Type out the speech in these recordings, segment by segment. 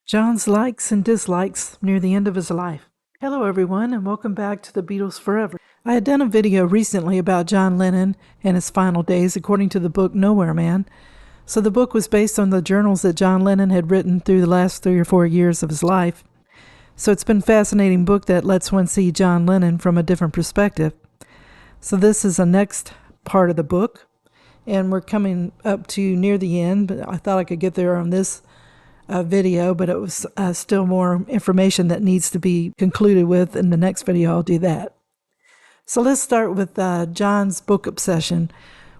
John's likes and dislikes near the end of his life. Hello, everyone, and welcome back to the Beatles Forever. I had done a video recently about John Lennon and his final days according to the book Nowhere Man. So the book was based on the journals that John Lennon had written through the last 3 or 4 years of his life. So it's been a fascinating book that lets one see John Lennon from a different perspective. So this is the next part of the book, and we're coming up to near the end, but I thought I could get there on this video, but it was still more information that needs to be concluded with. In the next video, I'll do that. So let's start with John's book obsession.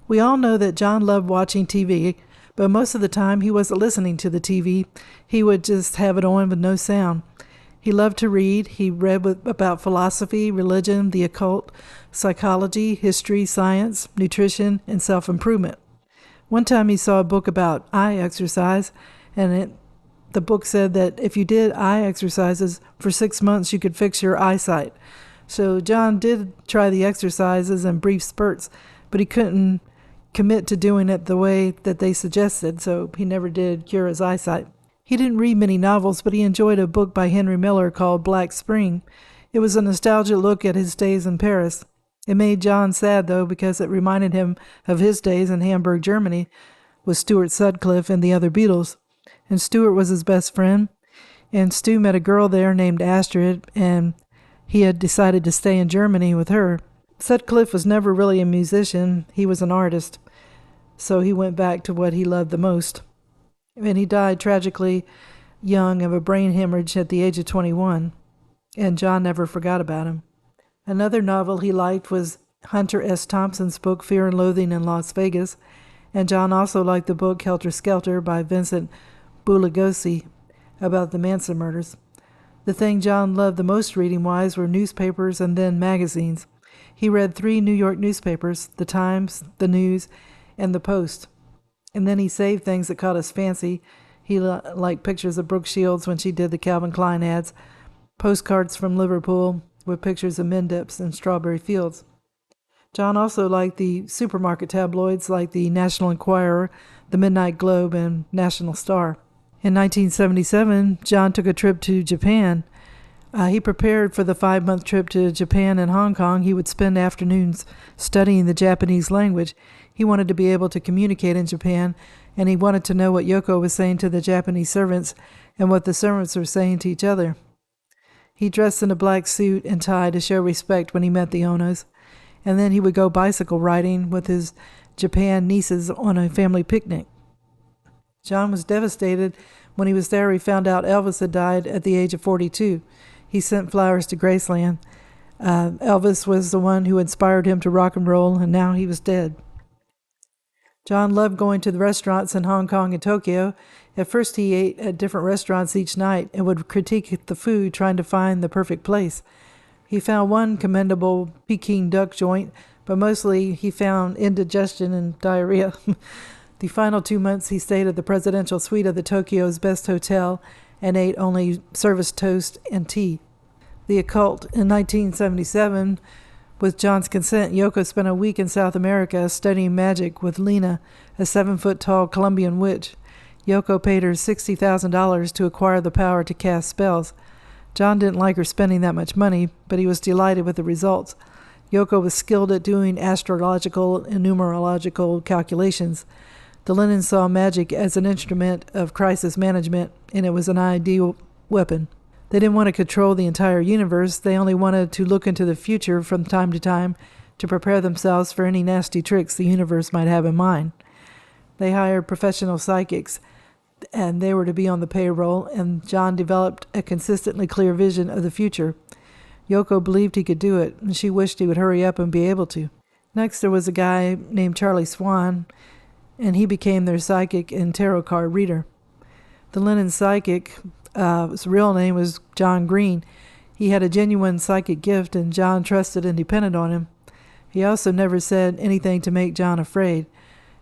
We all know that John loved watching TV, but most of the time he wasn't listening to the TV. He would just have it on with no sound. He loved to read. He read about philosophy, religion, the occult, psychology, history, science, nutrition, and self-improvement. One time he saw a book about eye exercise, and the book said that if you did eye exercises for 6 months, you could fix your eyesight. So John did try the exercises in brief spurts, but he couldn't commit to doing it the way that they suggested, so he never did cure his eyesight. He didn't read many novels, but he enjoyed a book by Henry Miller called Black Spring. It was a nostalgic look at his days in Paris. It made John sad, though, because it reminded him of his days in Hamburg, Germany, with Stuart Sutcliffe and the other Beatles. And Stuart was his best friend, and Stu met a girl there named Astrid, and he had decided to stay in Germany with her. Sutcliffe was never really a musician. He was an artist, so he went back to what he loved the most. And he died tragically young of a brain hemorrhage at the age of 21, and John never forgot about him. Another novel he liked was Hunter S. Thompson's book Fear and Loathing in Las Vegas, and John also liked the book Helter Skelter by Vincent Bugliosi about the Manson murders. The thing John loved the most reading-wise were newspapers and then magazines. He read 3 New York newspapers, the Times, the News, and the Post. And then he saved things that caught his fancy. He liked pictures of Brooke Shields when she did the Calvin Klein ads, postcards from Liverpool with pictures of Mendips and strawberry fields. John also liked the supermarket tabloids like the National Enquirer, the Midnight Globe, and National Star. In 1977, John took a trip to Japan. He prepared for the 5-month trip to Japan and Hong Kong. He would spend afternoons studying the Japanese language. He wanted to be able to communicate in Japan, and he wanted to know what Yoko was saying to the Japanese servants and what the servants were saying to each other. He dressed in a black suit and tie to show respect when he met the Onos, and then he would go bicycle riding with his Japan nieces on a family picnic. John was devastated when he was there. He found out Elvis had died at the age of 42. He sent flowers to Graceland. Elvis was the one who inspired him to rock and roll, and now he was dead. John loved going to the restaurants in Hong Kong and Tokyo. At first he ate at different restaurants each night and would critique the food, trying to find the perfect place. He found one commendable Peking duck joint, but mostly he found indigestion and diarrhea. The final 2 months he stayed at the presidential suite of the Tokyo's best hotel and ate only service toast and tea. The Occult. In 1977, with John's consent, Yoko spent a week in South America studying magic with Lena, a 7-foot-tall Colombian witch. Yoko paid her $60,000 to acquire the power to cast spells. John didn't like her spending that much money, but he was delighted with the results. Yoko was skilled at doing astrological and numerological calculations. The Lennons saw magic as an instrument of crisis management, and it was an ideal weapon. They didn't want to control the entire universe. They only wanted to look into the future from time to time to prepare themselves for any nasty tricks the universe might have in mind. They hired professional psychics, and they were to be on the payroll, and John developed a consistently clear vision of the future. Yoko believed he could do it, and she wished he would hurry up and be able to. Next, there was a guy named Charlie Swan, and he became their psychic and tarot card reader. The Lennon psychic, his real name was John Green. He had a genuine psychic gift, and John trusted and depended on him. He also never said anything to make John afraid.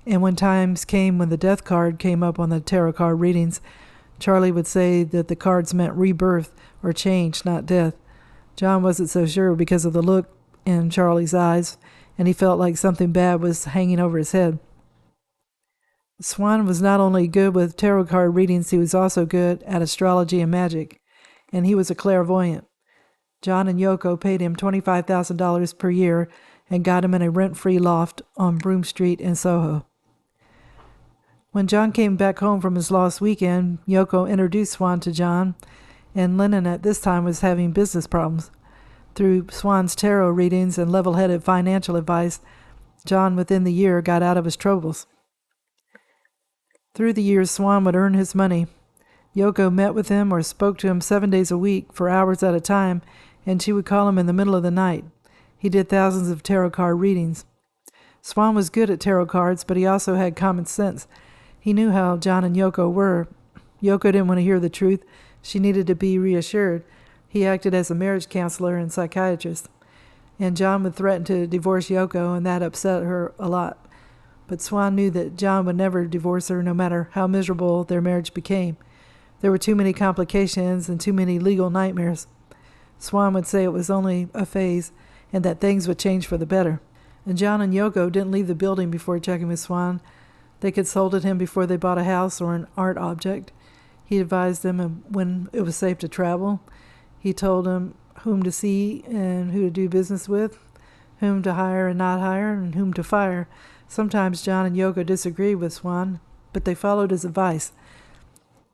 And when times came when the death card came up on the tarot card readings, Charlie would say that the cards meant rebirth or change, not death. John wasn't so sure because of the look in Charlie's eyes, and he felt like something bad was hanging over his head. Swan was not only good with tarot card readings, he was also good at astrology and magic, and he was a clairvoyant. John and Yoko paid him $25,000 per year and got him in a rent-free loft on Broome Street in Soho. When John came back home from his lost weekend, Yoko introduced Swan to John, and Lennon at this time was having business problems. Through Swan's tarot readings and level-headed financial advice, John within the year got out of his troubles. Through the years, Swan would earn his money. Yoko met with him or spoke to him 7 days a week for hours at a time, and she would call him in the middle of the night. He did thousands of tarot card readings. Swan was good at tarot cards, but he also had common sense. He knew how John and Yoko were. Yoko didn't want to hear the truth. She needed to be reassured. He acted as a marriage counselor and psychiatrist. And John would threaten to divorce Yoko, and that upset her a lot. But Swan knew that John would never divorce her, no matter how miserable their marriage became. There were too many complications and too many legal nightmares. Swan would say it was only a phase, and that things would change for the better. And John and Yoko didn't leave the building before checking with Swan. They consulted him before they bought a house or an art object. He advised them when it was safe to travel. He told them whom to see and who to do business with, whom to hire and not hire, and whom to fire. Sometimes John and Yoko disagreed with Swan, but they followed his advice.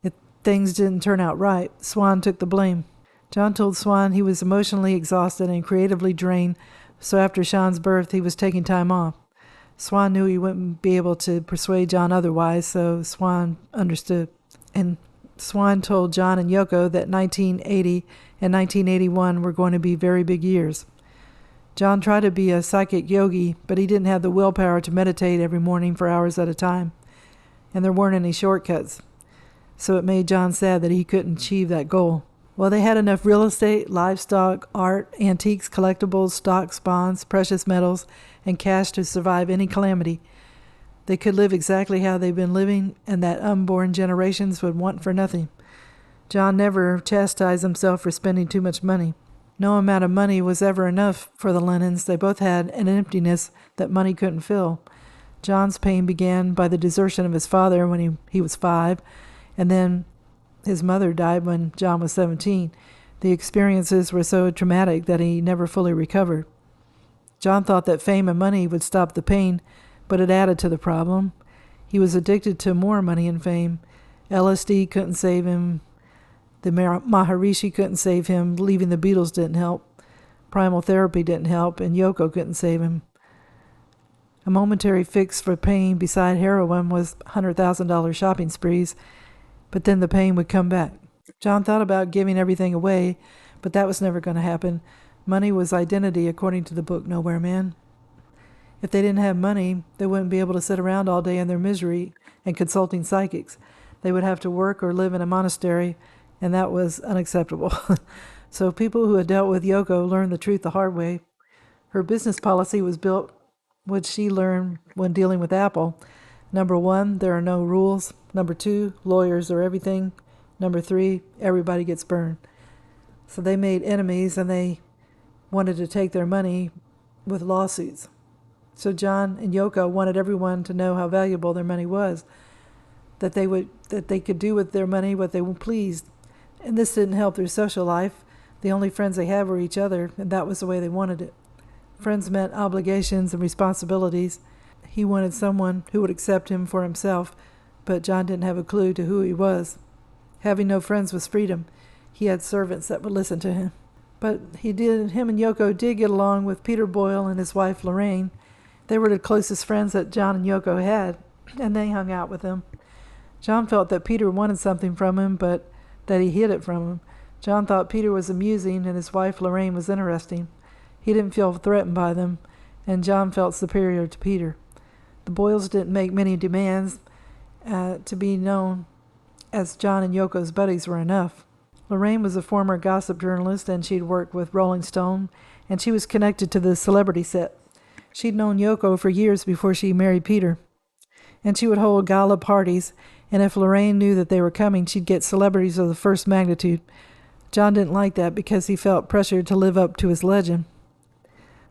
If things didn't turn out right, Swan took the blame. John told Swan he was emotionally exhausted and creatively drained, so after Sean's birth, he was taking time off. Swan knew he wouldn't be able to persuade John otherwise, so Swan understood. And Swan told John and Yoko that 1980 and 1981 were going to be very big years. John tried to be a psychic yogi, but he didn't have the willpower to meditate every morning for hours at a time, and there weren't any shortcuts. So it made John sad that he couldn't achieve that goal. Well, they had enough real estate, livestock, art, antiques, collectibles, stocks, bonds, precious metals, and cash to survive any calamity. They could live exactly how they've been living, and that unborn generations would want for nothing. John never chastised himself for spending too much money. No amount of money was ever enough for the Lennons. They both had an emptiness that money couldn't fill. John's pain began by the desertion of his father when he was 5, and then his mother died when John was 17. The experiences were so traumatic that he never fully recovered. John thought that fame and money would stop the pain, but it added to the problem. He was addicted to more money and fame. LSD couldn't save him. The Maharishi couldn't save him. Leaving the Beatles didn't help. Primal therapy didn't help, and Yoko couldn't save him. A momentary fix for pain beside heroin was $100,000 shopping sprees, but then the pain would come back. John thought about giving everything away, but that was never going to happen. Money was identity, according to the book Nowhere Man. If they didn't have money, they wouldn't be able to sit around all day in their misery and consulting psychics. They would have to work or live in a monastery, and that was unacceptable. So people who had dealt with Yoko learned the truth the hard way. Her business policy was built, what she learned when dealing with Apple. Number 1, there are no rules. Number 2, lawyers are everything. Number 3, everybody gets burned. So they made enemies, and they wanted to take their money with lawsuits. So John and Yoko wanted everyone to know how valuable their money was, that they could do with their money what they pleased. And this didn't help their social life. The only friends they had were each other, and that was the way they wanted it. Friends meant obligations and responsibilities. He wanted someone who would accept him for himself, but John didn't have a clue to who he was. Having no friends was freedom. He had servants that would listen to him. But him and Yoko did get along with Peter Boyle and his wife Lorraine. They were the closest friends that John and Yoko had, and they hung out with him. John felt that Peter wanted something from him, but that he hid it from him. John thought Peter was amusing and his wife Lorraine was interesting. He didn't feel threatened by them, and John felt superior to Peter. The Boyles didn't make many demands. To be known as John and Yoko's buddies were enough. Lorraine was a former gossip journalist, and she'd worked with Rolling Stone, and she was connected to the celebrity set. She'd known Yoko for years before she married Peter, and she would hold gala parties, and if Lorraine knew that they were coming, she'd get celebrities of the first magnitude. John didn't like that because he felt pressured to live up to his legend.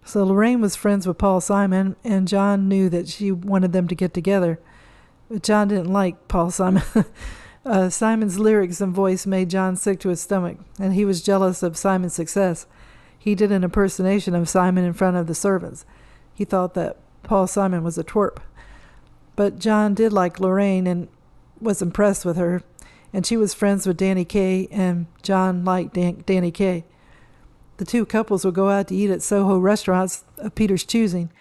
So Lorraine was friends with Paul Simon, and John knew that she wanted them to get together. But John didn't like Paul Simon. Simon's lyrics and voice made John sick to his stomach, and he was jealous of Simon's success. He did an impersonation of Simon in front of the servants. He thought that Paul Simon was a twerp. But John did like Lorraine and was impressed with her, and she was friends with Danny Kaye, and John liked Danny Kaye. The two couples would go out to eat at Soho restaurants of Peter's choosing.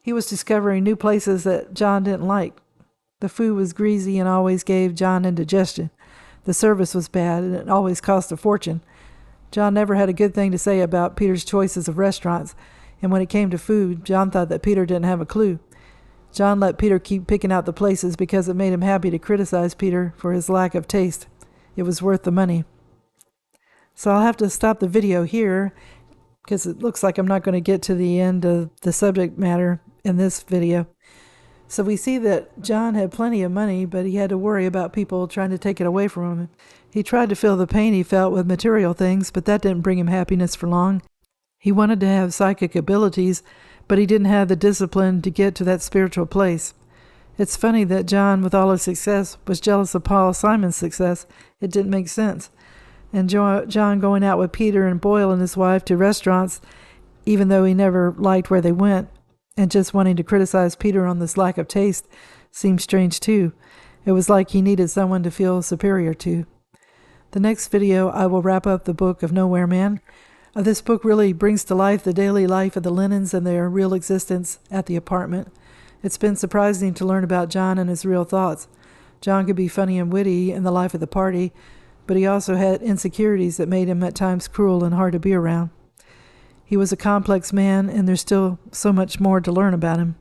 He was discovering new places that John didn't like. The food was greasy and always gave John indigestion. The service was bad, and it always cost a fortune. John never had a good thing to say about Peter's choices of restaurants, and when it came to food, John thought that Peter didn't have a clue. John let Peter keep picking out the places because it made him happy to criticize Peter for his lack of taste. It was worth the money. So I'll have to stop the video here because it looks like I'm not going to get to the end of the subject matter in this video. So we see that John had plenty of money, but he had to worry about people trying to take it away from him. He tried to fill the pain he felt with material things, but that didn't bring him happiness for long. He wanted to have psychic abilities, but he didn't have the discipline to get to that spiritual place. It's funny that John, with all his success, was jealous of Paul Simon's success. It didn't make sense. And John going out with Peter and Boyle and his wife to restaurants, even though he never liked where they went, and just wanting to criticize Peter on this lack of taste seemed strange too. It was like he needed someone to feel superior to. The next video, I will wrap up the book of Nowhere Man. This book really brings to life the daily life of the Lennons and their real existence at the apartment. It's been surprising to learn about John and his real thoughts. John could be funny and witty in the life of the party, but he also had insecurities that made him at times cruel and hard to be around. He was a complex man, and there's still so much more to learn about him.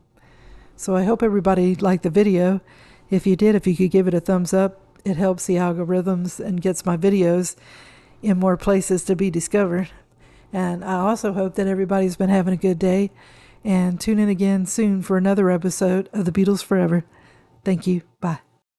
So I hope everybody liked the video. If you did, if you could give it a thumbs up, it helps the algorithms and gets my videos in more places to be discovered. And I also hope that everybody's been having a good day, and tune in again soon for another episode of the Beatles Forever. Thank you. Bye.